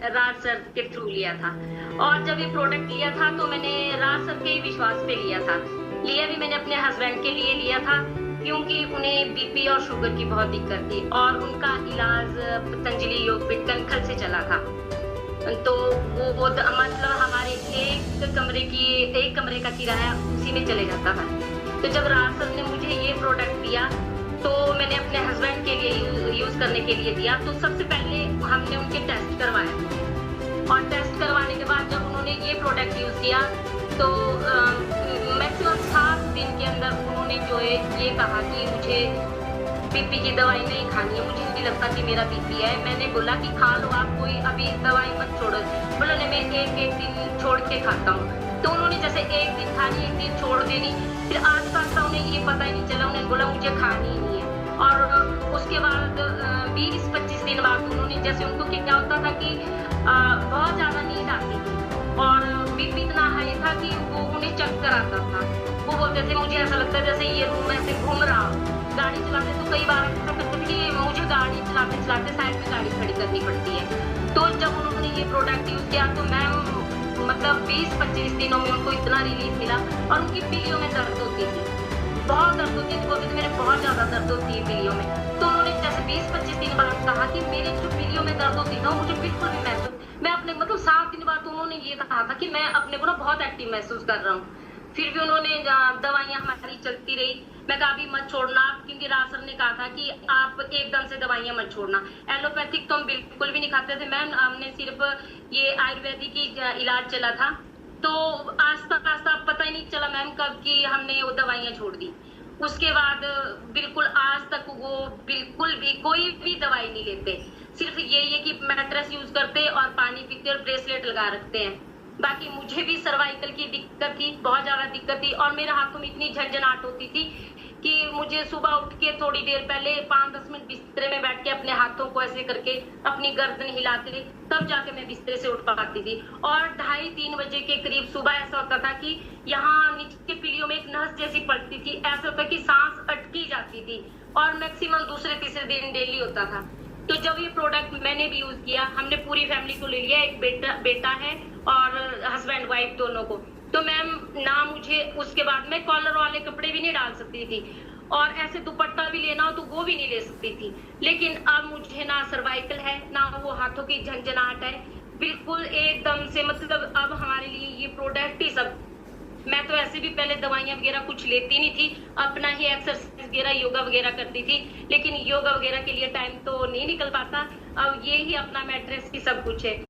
राज sir के through लिया था। और जब ये प्रोडक्ट लिया था तो मैंने राज सर के ही विश्वास पे लिया था। लिया भी मैंने अपने हस्बैंड के लिए लिया था, क्योंकि उन्हें बीपी और शुगर की बहुत दिक्कत थी और उनका इलाज पतंजलि योगपीठ कनखल से चला था। तो वो मतलब हमारे एक कमरे का किराया उसी में चले जाता था। तो जब राज सर ने मुझे ये प्रोडक्ट दिया तो मैंने अपने हस्बैंड के लिए यूज करने के लिए दिया। तो सबसे पहले हमने उनके टेस्ट करवाया और टेस्ट करवाने के बाद जब उन्होंने ये प्रोडक्ट यूज किया तो मैक्सिमम 7 दिन के अंदर उन्होंने जो है ये कहा कि मुझे बीपी की दवाई नहीं खानी है, मुझे नहीं लगता कि मेरा बीपी है। मैंने बोला कि खा लो आप, कोई अभी दवाई मत छोड़ो। बोला नहीं, मैं एक दिन छोड़ के खाता हूँ। तो उन्होंने जैसे एक दिन खानी, एक दिन छोड़ देनी, फिर आस्ता आस्ता उन्हें ये पता ही नहीं चला। उन्होंने बोला मुझे खानी ही नहीं है। और उसके बाद 20-25 दिन बाद उन्होंने जैसे उनको क्या होता था कि बहुत ज्यादा नींद आती थी और बीपी इतना हाई था कि वो उन्हें चक्कर आता था। वो बोलते थे मुझे ऐसा लगता है जैसे ये रूम ऐसे घूम रहा हो। गाड़ी चलाते तो कई बार ऐसा करते थे कि मुझे गाड़ी चलाते चलाते साइड में गाड़ी खड़ी करनी पड़ती है। तो जब उन्होंने ये प्रोडक्ट यूज किया तो मैम मतलब 20-25 दिनों में उनको इतना रिलीफ मिला और उनकी पीलियों में दर्द होती थी, बहुत दर्द होती थी। बोलते थे मेरे बहुत ज्यादा दर्द होती है पीलियों में। तो उन्होंने जैसे 20-25 दिन बाद कहा कि मेरे जो पीलियों में दर्द होती था मुझे बिल्कुल भी महसूस, मैं अपने मतलब 7 दिन बाद उन्होंने ये कहा था कि मैं अपने को ना बहुत एक्टिव महसूस कर रहा हूँ। फिर भी उन्होंने दवाइयां हमारी चलती रही। मैं कहा अभी मत छोड़ना, क्योंकि राज सर ने कहा था कि आप एकदम से दवाइयां मत छोड़ना। एलोपैथिक तो हम बिल्कुल भी नहीं खाते थे मैम, हमने सिर्फ ये आयुर्वेदिक ही इलाज चला था। तो आस्ता आस्ता पता ही नहीं चला मैम कब की हमने वो दवाइयां छोड़ दी। उसके बाद बिल्कुल आज तक वो बिल्कुल भी कोई भी दवाई नहीं लेते, सिर्फ यही है कि मैट्रेस यूज करते और पानी पीते और ब्रेसलेट लगा रखते हैं। बाकी मुझे भी सर्वाइकल की दिक्कत थी, बहुत ज्यादा दिक्कत थी और मेरे हाथों में इतनी झंझनाहट होती थी कि मुझे सुबह उठ के थोड़ी देर पहले 5-10 मिनट बिस्तरे में बैठ के अपने हाथों को ऐसे करके अपनी गर्दन हिलाते तब जाके मैं बिस्तरे से उठ पाती थी। और 2:30-3 बजे के करीब सुबह ऐसा होता था कि यहाँ नीचे के पीलियों में एक नस जैसी पड़ती थी, ऐसा होता कि सांस अटकी जाती थी और मैक्सिमम दूसरे-तीसरे दिन डेली होता था। तो जब ये प्रोडक्ट मैंने भी यूज किया, हमने पूरी फैमिली को ले लिया, एक बेटा है और हस्बैंड वाइफ दोनों को। तो मैम ना मुझे उसके बाद मैं कॉलर वाले कपड़े भी नहीं डाल सकती थी और ऐसे दुपट्टा भी लेना हो तो वो भी नहीं ले सकती थी। लेकिन अब मुझे ना सर्वाइकल है ना वो हाथों की झंझनाहट है, बिल्कुल एकदम से। मतलब अब हमारे लिए ये प्रोडक्ट ही सब। मैं तो ऐसे भी पहले दवाइयां वगैरह कुछ लेती नहीं थी, अपना ही एक्सरसाइज वगैरह योगा वगैरह करती थी, लेकिन योगा वगैरह के लिए टाइम तो नहीं निकल पाता। अब ये ही अपना मैट्रेस की सब कुछ है।